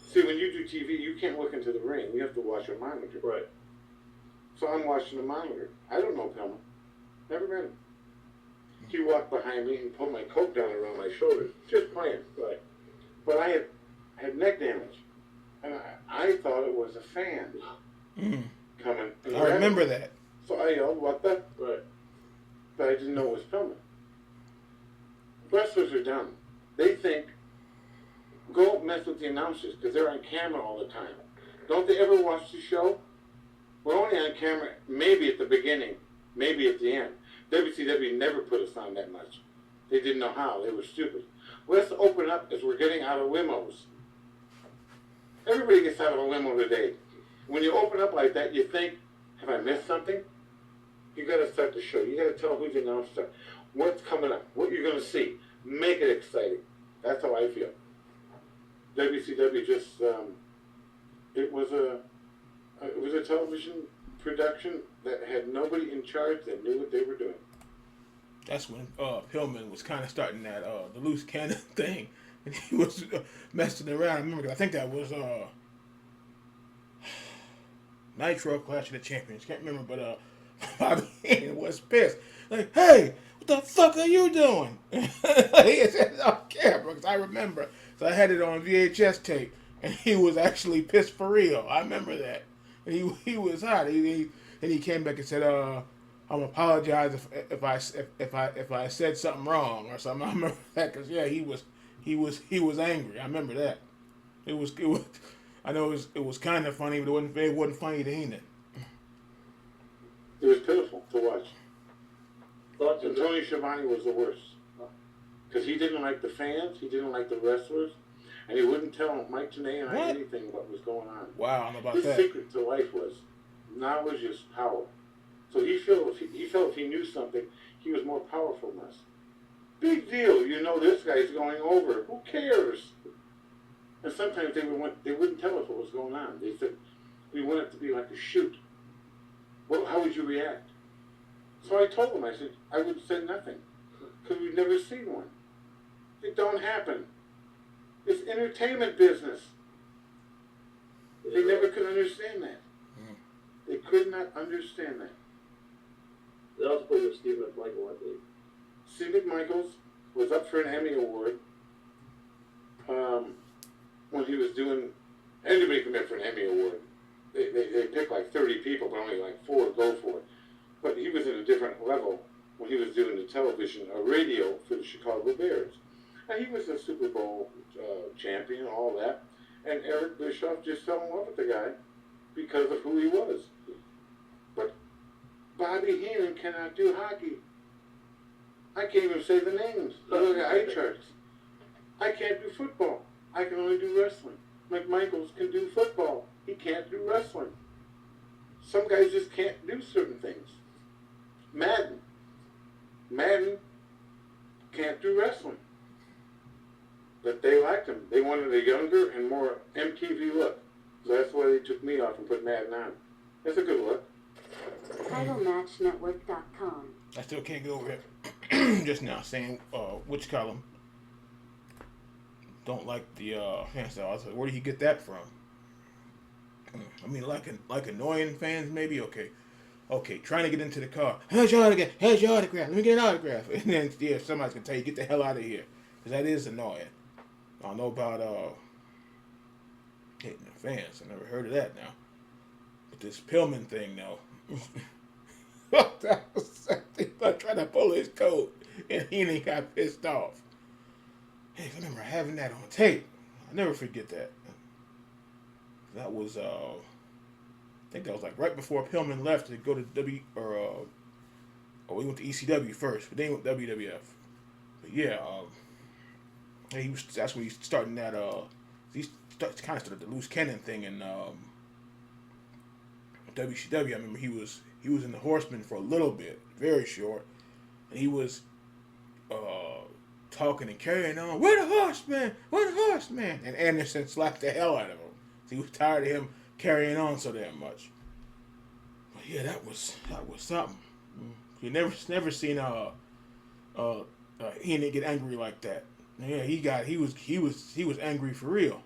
See, when you do TV, you can't look into the ring. You have to watch a monitor. Right. So I'm watching the monitor. I don't know Pillman. Never met him. He walked behind me and pulled my coat down around my shoulders, just playing. Right. But I had neck damage, and I thought it was a fan coming. I remember that. So I yelled, "What the?" Right. But I didn't know it was Pillman. Wrestlers are dumb. They think, go mess with the announcers because they're on camera all the time. Don't they ever watch the show? We're only on camera maybe at the beginning, maybe at the end. WCW never put us on that much. They didn't know how. They were stupid. Let's open up as we're getting out of limos. Everybody gets out of a limo today. When you open up like that, you think, have I missed something? You got to start the show. You got to tell who's the announcer, what's coming up, what you're going to see. Make it exciting. That's how I feel. WCW just, it was a television production that had nobody in charge that knew what they were doing. That's when Pillman was kind of starting that the loose cannon thing, and he was messing around. I remember, 'cause I think that was Nitro Clash of the Champions. Can't remember, but Bobby Heenan was pissed. Like, hey, what the fuck are you doing? He said it on camera because I remember. So I had it on VHS tape, and he was actually pissed for real. I remember that. And he was hot. And he came back and said, "I'm apologize if I said something wrong or something." I remember that because yeah, he was angry. I remember that. It was. I know it was kind of funny, but it wasn't funny to Heenan. It was pitiful to watch. Thoughts And Tony Schiavone was the worst. Because he didn't like the fans, he didn't like the wrestlers, and he wouldn't tell Mike Tenay and I anything what was going on. Wow, I don't know about His that. secret to life was knowledge is power. So he felt if he knew something, he was more powerful than us. Big deal, you know this guy's going over. Who cares? And sometimes they wouldn't tell us what was going on. They said, we want it to be like a shoot. Well, how would you react? So I told them, I said, I would say nothing. Because we've never seen one. It don't happen. It's entertainment business. They never could understand that. They could not understand that. They also played with Steve McMichael, I believe. Steve McMichaels was up for an Emmy Award when he was doing, anybody can be up for an Emmy Award. They pick like 30 people, but only like 4 go for it. But he was at a different level when he was doing the television, radio for the Chicago Bears. And he was a Super Bowl champion, all that. And Eric Bischoff just fell in love with the guy because of who he was. But Bobby Heenan cannot do hockey. I can't even say the names. Look at eye charts. I can't do football. I can only do wrestling. McMichaels can do football. He can't do wrestling. Some guys just can't do certain things. Madden can't do wrestling. But they liked him. They wanted a younger and more MTV look. So that's why they took me off and put Madden on. That's a good look. TitleMatchNetwork.com. I still can't get over it. Just now saying which column. Don't like the fan style. I was like, where did he get that from? I mean, like annoying fans, maybe. Okay. Trying to get into the car. Here's your autograph. Let me get an autograph. And then yeah, somebody's gonna tell you get the hell out of here, because that is annoying. I don't know about hitting the fans. I never heard of that now. But this Pillman thing, though. That was something. I tried to pull his coat, and he got pissed off. Hey, I remember having that on tape. I'll never forget that. That was, I think that was like right before Pillman left to go to he went to ECW first, but then he went to WWF. But yeah, that's when he's starting that, kind of started the loose cannon thing in WCW. I remember he was in the Horsemen for a little bit, very short, and he was talking and carrying on. We're the Horsemen, and Anderson slapped the hell out of him. So he was tired of him carrying on so damn much. But yeah, that was something. You never seen Heenan get angry like that. Yeah, he was angry for real.